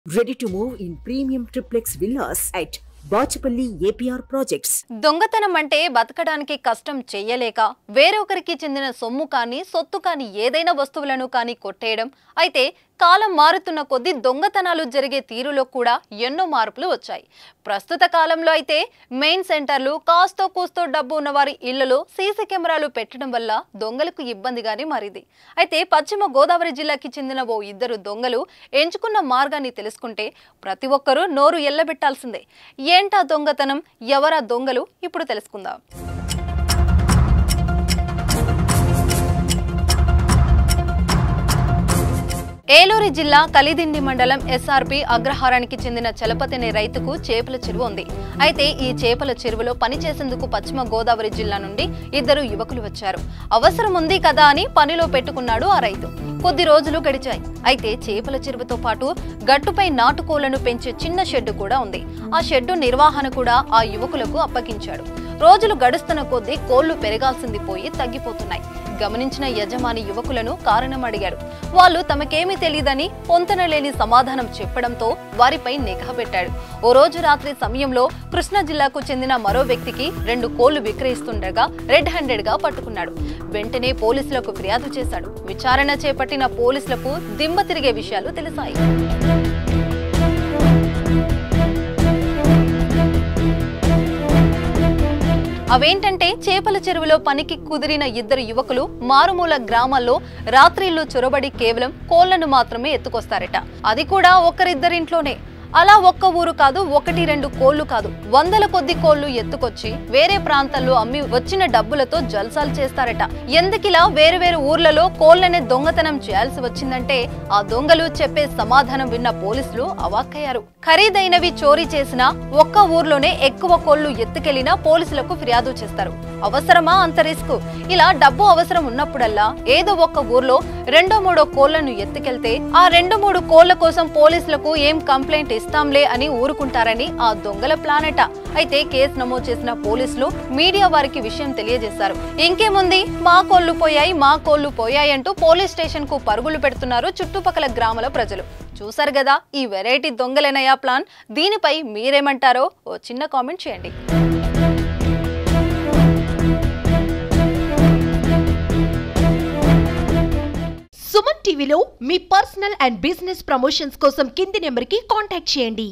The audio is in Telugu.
Ready to move in premium triplex villas at Bachapalli APR Projects. దొంగతనం అంటే బతకడానికి కష్టం చెయ్యలేక వేరొకరికి చెందిన సొమ్ము కానీ సొత్తు కానీ ఏదైనా వస్తువులను కానీ కొట్టేయడం. అయితే కాలం మారుతున్న కొద్దీ దొంగతనాలు జరిగే తీరులో కూడా ఎన్నో మార్పులు వచ్చాయి. ప్రస్తుత కాలంలో అయితే మెయిన్ సెంటర్లు కాస్తో కూస్తో డబ్బు ఉన్నవారి ఇళ్లలో సీసీ కెమెరాలు పెట్టడం వల్ల దొంగలకు ఇబ్బందిగానే మారింది. అయితే పశ్చిమ గోదావరి జిల్లాకి చెందిన ఓ ఇద్దరు దొంగలు ఎంచుకున్న మార్గాన్ని తెలుసుకుంటే ప్రతి ఒక్కరూ నోరు ఎల్లబెట్టాల్సిందే. ఏంటా దొంగతనం, ఎవరా దొంగలు, ఇప్పుడు తెలుసుకుందాం. ఏలూరు జిల్లా కలిదిండి మండలం ఎస్ఆర్పి అగ్రహారానికి చెందిన చలపతి అనే రైతుకు చేపల చెరువు ఉంది. అయితే ఈ చేపల చెరువులో పనిచేసేందుకు పశ్చిమ గోదావరి జిల్లా నుండి ఇద్దరు యువకులు వచ్చారు. అవసరం ఉంది కదా అని పనిలో పెట్టుకున్నాడు ఆ రైతు. కొద్ది రోజులు గడిచాయి. అయితే చేపల చెరువుతో పాటు గట్టుపై నాటుకోళ్లను పెంచే చిన్న షెడ్డు కూడా ఉంది. ఆ షెడ్డు నిర్వహణ కూడా ఆ యువకులకు అప్పగించాడు. రోజులు గడుస్తున్న కొద్దీ కోళ్లు పెరగాల్సింది పోయి తగ్గిపోతున్నాయి. గమనించిన యజమాని యువకులను కారణం అడిగాడు. వాళ్ళు తమకేమీ తెలియదని పొంతన లేని సమాధానం చెప్పడంతో వారిపై నిఘా పెట్టాడు. ఓ రోజు రాత్రి సమయంలో కృష్ణా జిల్లాకు చెందిన మరో వ్యక్తికి 2 కోళ్లు విక్రయిస్తుండగా రెడ్ హ్యాండెడ్ గా పట్టుకున్నాడు. వెంటనే పోలీసులకు ఫిర్యాదు చేశాడు. విచారణ చేపట్టిన పోలీసులకు దిమ్మ తిరిగే విషయాలు తెలిసాయి. అవేంటంటే చేపల చెరువులో పనికి కుదిరిన ఇద్దరు యువకులు మారుమూల గ్రామాల్లో రాత్రిళ్ళు చొరబడి కేవలం కోళ్లను మాత్రమే ఎత్తుకొస్తారట. అది కూడా ఒకరిద్దరింట్లోనే. అలా ఒక్క ఊరు కాదు, 1-2 కోళ్లు కాదు, వందల కొద్ది కోళ్లు ఎత్తుకొచ్చి వేరే ప్రాంతాల్లో అమ్మి వచ్చిన డబ్బులతో జల్సాలు చేస్తారట. ఎందుకిలా వేరు ఊర్లలో కోళ్లనే దొంగతనం చేయాల్సి వచ్చిందంటే ఆ దొంగలు చెప్పే సమాధానం విన్న పోలీసులు అవాక్కయ్యారు. ఖరీదైనవి చోరీ చేసినా ఒక్క ఊర్లోనే ఎక్కువ కోళ్లు ఎత్తుకెళ్లినా పోలీసులకు ఫిర్యాదు చేస్తారు. అవసరమా అంత రిస్క్? ఇలా డబ్బు అవసరం ఉన్నప్పుడల్లా ఏదో ఒక్క ఊర్లో 2-3 కోళ్లను ఎత్తుకెళ్తే ఆ 2-3 కోళ్ల కోసం పోలీసులకు ఏం కంప్లైంట్ ఇస్తాంలే అని ఊరుకుంటారని ఆ దొంగల ప్లానట. అయితే కేసు నమోదు చేసిన పోలీసులు మీడియా వారికి విషయం తెలియజేశారు. ఇంకేముంది, మా కోళ్లు పోయాయి అంటూ పోలీస్ స్టేషన్ కు పరుగులు పెడుతున్నారు చుట్టుపక్కల గ్రామాల ప్రజలు. చూసారు కదా ఈ వెరైటీ దొంగలేనయా ప్లాన్. దీనిపై మీరేమంటారో ఓ చిన్న కామెంట్ చేయండి. సుమన్ టీవీలో మీ పర్సనల్ అండ్ బిజినెస్ ప్రమోషన్స్ కోసం కింది నెంబర్కి కాంటాక్ట్ చేయండి.